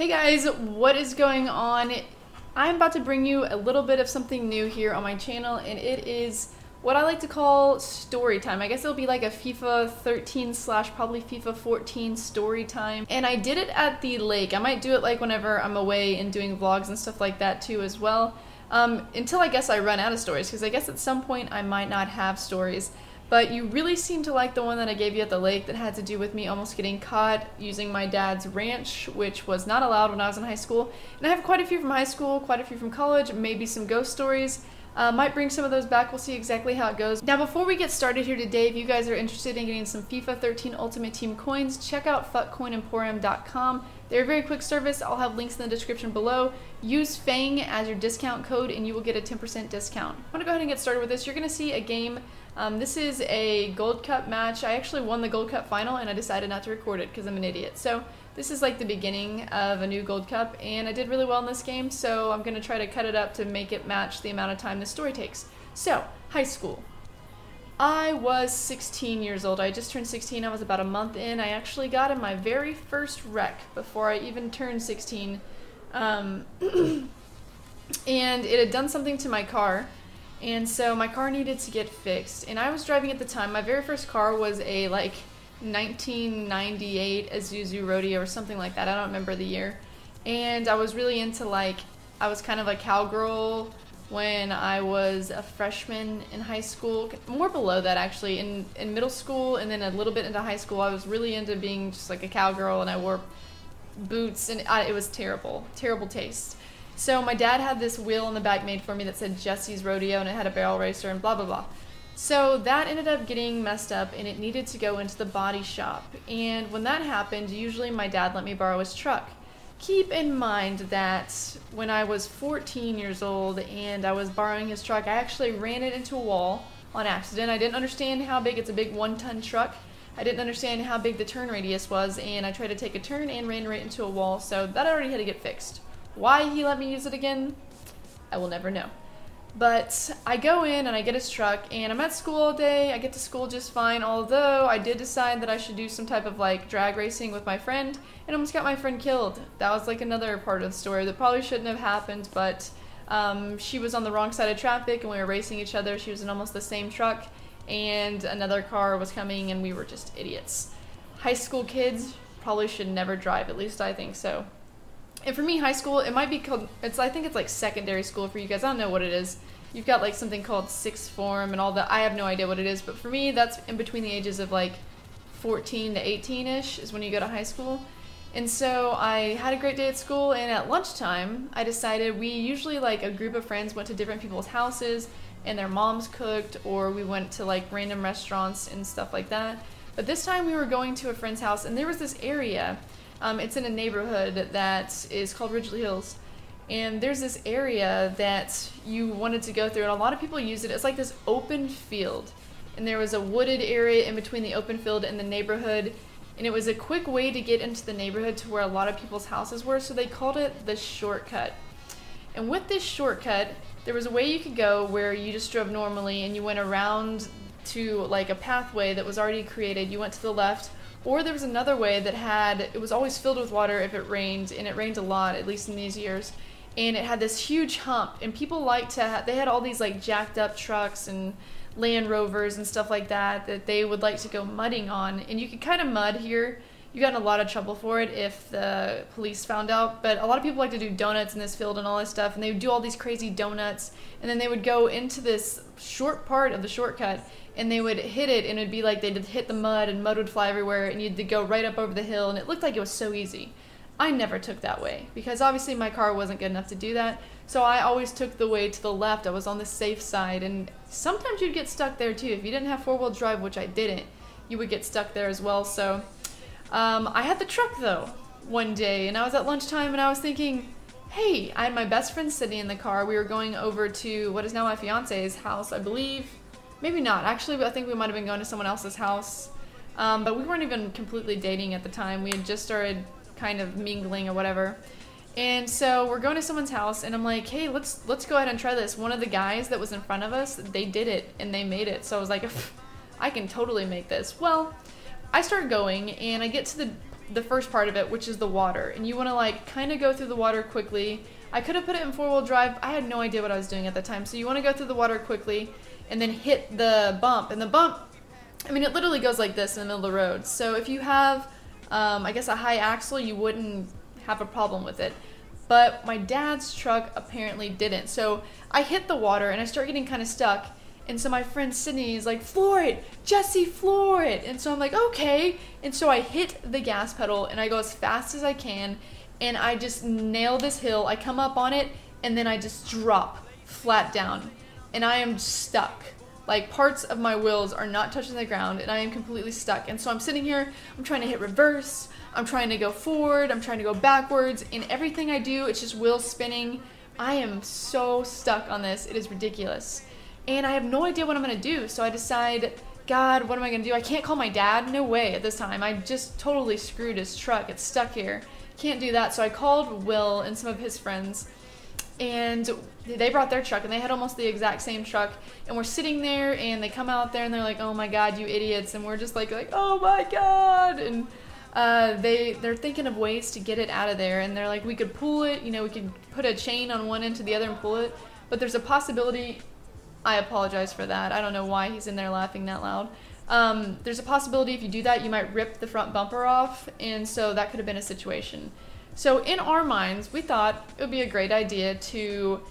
Hey guys, what is going on? I'm about to bring you a little bit of something new here on my channel, and it is what I like to call story time. I guess it'll be like a FIFA 13 slash probably FIFA 14 story time. And I did it at the lake. I might do it like whenever I'm away and doing vlogs and stuff like that too as well. Until I guess I run out of stories, because I guess at some point I might not have stories. But you really seem to like the one that I gave you at the lake that had to do with me almost getting caught using my dad's ranch, which was not allowed when I was in high school. And I have quite a few from high school, quite a few from college, maybe some ghost stories. Might bring some of those back. We'll see exactly how it goes. Now, before we get started here today, if you guys are interested in getting some FIFA 13 Ultimate Team coins, check out fuckcoinemporium.com. They're a very quick service. I'll have links in the description below. Use FANG as your discount code and you will get a 10% discount. I'm gonna go ahead and get started with this. You're gonna see a game. This is a Gold Cup match. I actually won the Gold Cup final and I decided not to record it because I'm an idiot. So this is like the beginning of a new Gold Cup and I did really well in this game, so I'm going to try to cut it up to make it match the amount of time the story takes. So, high school. I was 16 years old. I just turned 16. I was about a month in. I actually got in my very first wreck before I even turned 16. And it had done something to my car. And so my car needed to get fixed. And I was driving at the time. My very first car was a like 1998 Isuzu Rodeo or something like that. I don't remember the year. And I was really into I was kind of a cowgirl when I was a freshman in high school. More below that actually. In middle school and then a little bit into high school, I was really into being just like a cowgirl, and I wore boots and it was terrible. Terrible taste. So my dad had this wheel in the back made for me that said Jesse's Rodeo, and it had a barrel racer and blah blah blah. So that ended up getting messed up and it needed to go into the body shop. And when that happened, usually my dad let me borrow his truck. Keep in mind that when I was 14 years old and I was borrowing his truck, I actually ran it into a wall on accident. I didn't understand how big, it's a big 1-ton truck. I didn't understand how big the turn radius was, and I tried to take a turn and ran right into a wall, so that already had to get fixed. Why he let me use it again, I will never know. But I go in and I get his truck and I'm at school all day. I get to school just fine, although I did decide that I should do some type of like drag racing with my friend and almost got my friend killed. That was like another part of the story that probably shouldn't have happened, but she was on the wrong side of traffic and we were racing each other. She was in almost the same truck and another car was coming and we were just idiots. High school kids probably should never drive, at least I think so. And for me, high school, it might be called, I think it's like secondary school for you guys. I don't know what it is. You've got like something called sixth form and all that. I have no idea what it is, but for me, that's in between the ages of like 14 to 18-ish is when you go to high school. And so I had a great day at school, and at lunchtime, I decided we usually, like a group of friends, went to different people's houses and their moms cooked, or we went to like random restaurants and stuff like that. But this time we were going to a friend's house and there was this area. It's in a neighborhood that is called Ridgely Hills, and there's this area that you wanted to go through, and a lot of people use it. It's like this open field, and there was a wooded area in between the open field and the neighborhood, and it was a quick way to get into the neighborhood to where a lot of people's houses were, so they called it the shortcut. And with this shortcut, there was a way you could go where you just drove normally and you went around to like a pathway that was already created. You went to the left. Or there was another way that it was always filled with water if it rained, and it rained a lot, at least in these years. And it had this huge hump, and people liked to they had all these like jacked up trucks and Land Rovers and stuff like that they would like to go mudding on. And you could kind of mud here. You got in a lot of trouble for it if the police found out, but a lot of people like to do donuts in this field and all this stuff, and they would do all these crazy donuts, and then they would go into this short part of the shortcut, and they would hit it, and it would be like they'd hit the mud, and mud would fly everywhere, and you'd go right up over the hill, and it looked like it was so easy. I never took that way, because obviously my car wasn't good enough to do that, so I always took the way to the left. I was on the safe side, and sometimes you'd get stuck there too. If you didn't have four-wheel drive, which I didn't, you would get stuck there as well. So I had the truck though one day, and I was at lunchtime and I was thinking, hey, I had my best friend sitting in the car. We were going over to what is now my fiance's house, I believe. Maybe not. Actually, I think we might have been going to someone else's house. But we weren't even completely dating at the time. We had just started kind of mingling or whatever. And so we're going to someone's house and I'm like, hey, let's go ahead and try this. One of the guys that was in front of us, they did it and they made it. So I was like, I can totally make this. Well, I start going and I get to the the first part of it, which is the water. And you want to like kind of go through the water quickly. I could have put it in 4-wheel drive. I had no idea what I was doing at the time. So you want to go through the water quickly and then hit the bump. And the bump, I mean, it literally goes like this in the middle of the road. So if you have, I guess, a high axle, you wouldn't have a problem with it. But my dad's truck apparently didn't. So I hit the water and I start getting kind of stuck. And so my friend Sydney is like, floor it, Jesse, floor it. And so I'm like, okay. And so I hit the gas pedal and I go as fast as I can. And I just nail this hill. I come up on it and then I just drop flat down. And I am stuck. Like, parts of my wheels are not touching the ground and I am completely stuck. And so I'm sitting here, I'm trying to hit reverse, I'm trying to go forward, I'm trying to go backwards, and everything I do, it's just wheels spinning. I am so stuck on this, it is ridiculous. And I have no idea what I'm gonna do, so I decide, God, what am I gonna do? I can't call my dad, no way at this time. I just totally screwed his truck, it's stuck here. Can't do that, so I called Will and some of his friends, and they brought their truck, and they had almost the exact same truck, and we're sitting there, and they come out there, and they're like, oh my God, you idiots, and we're just like oh my God, and they're thinking of ways to get it out of there, and they're like, we could pull it, you know, we could put a chain on one end to the other and pull it, but there's a possibility, I apologize for that, I don't know why he's in there laughing that loud, there's a possibility if you do that, you might rip the front bumper off, and so that could have been a situation. So in our minds, we thought it would be a great idea to,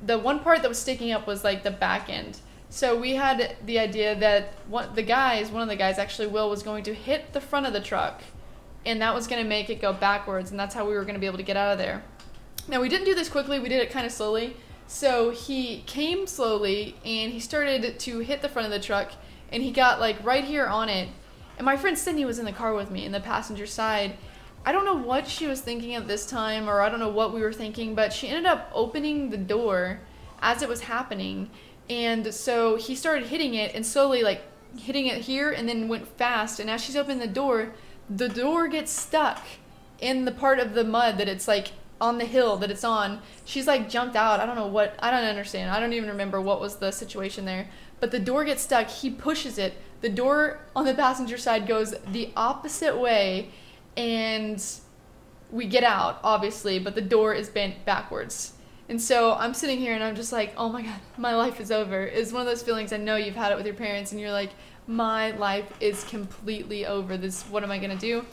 the one part that was sticking up was like the back end. So we had the idea that one of the guys, actually Will, was going to hit the front of the truck, and that was going to make it go backwards, and that's how we were going to be able to get out of there. Now we didn't do this quickly, we did it kind of slowly. So he came slowly, and he started to hit the front of the truck, and he got like right here on it. And my friend Sydney was in the car with me in the passenger side. I don't know what she was thinking at this time, or I don't know what we were thinking, but she ended up opening the door as it was happening. And so he started hitting it and slowly like hitting it here and then went fast. And as she's opening the door gets stuck in the part of the mud that it's like on the hill that it's on. She's like jumped out. I don't know what, I don't understand. I don't even remember what was the situation there. But the door gets stuck. He pushes it. The door on the passenger side goes the opposite way. And we get out, obviously, but the door is bent backwards. And so I'm sitting here and I'm just like, oh my God, my life is over. It's one of those feelings, I know you've had it with your parents, and you're like, my life is completely over. What am I gonna do?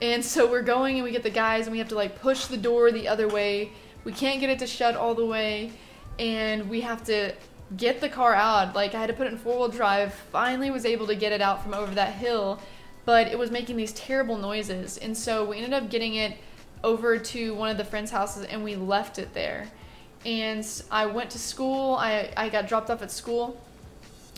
And so we're going and we get the guys and we have to like push the door the other way. We can't get it to shut all the way, and we have to get the car out. Like, I had to put it in 4-wheel drive, finally was able to get it out from over that hill. But it was making these terrible noises, and so we ended up getting it over to one of the friends' houses, and we left it there. And I went to school, I got dropped off at school,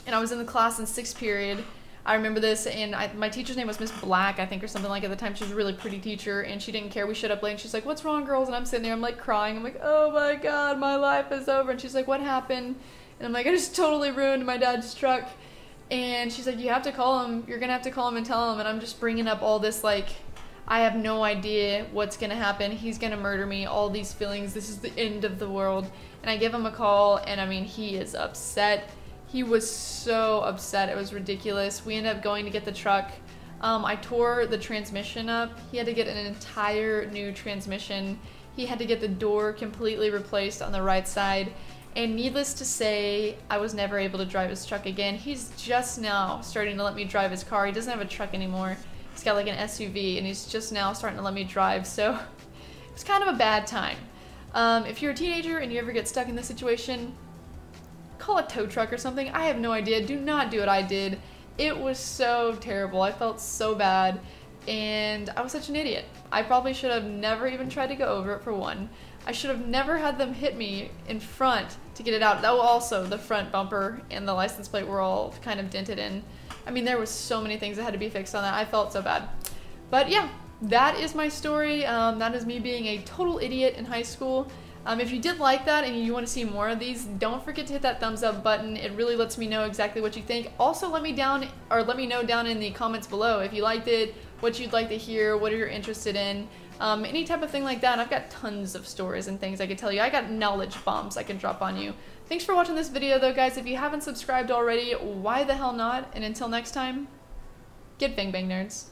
and I was in the class in 6th period. I remember this, and my teacher's name was Miss Black, I think, or something like at the time. She was a really pretty teacher, and she didn't care. We showed up late, and she's like, what's wrong, girls? And I'm sitting there, I'm like crying. I'm like, oh my God, my life is over. And she's like, what happened? And I'm like, I just totally ruined my dad's truck. And she's like, you have to call him, you're gonna have to call him and tell him. And I'm just bringing up all this, like, I have no idea what's gonna happen, he's gonna murder me, all these feelings, this is the end of the world. And I give him a call, and I mean, he is upset. He was so upset, it was ridiculous. We ended up going to get the truck. I tore the transmission up. He had to get an entire new transmission. He had to get the door completely replaced on the right side. And needless to say, I was never able to drive his truck again. He's just now starting to let me drive his car. He doesn't have a truck anymore. He's got like an SUV, and he's just now starting to let me drive. So it's kind of a bad time. If you're a teenager and you ever get stuck in this situation, call a tow truck or something. I have no idea. Do not do what I did. It was so terrible. I felt so bad, and I was such an idiot. I probably should have never even tried to go over it, for one. I should have never had them hit me in front to get it out. That was also the front bumper and the license plate were all kind of dented in. I mean, there was so many things that had to be fixed on that. I felt so bad. But yeah, that is my story. That is me being a total idiot in high school. If you did like that and you want to see more of these, don't forget to hit that thumbs up button. It really lets me know exactly what you think. Also, let me know down in the comments below if you liked it, what you'd like to hear, what you're interested in. Any type of thing like that. I've got tons of stories and things I could tell you. I got knowledge bombs I can drop on you. Thanks for watching this video though, guys. If you haven't subscribed already, why the hell not? And until next time, get bang bang nerds.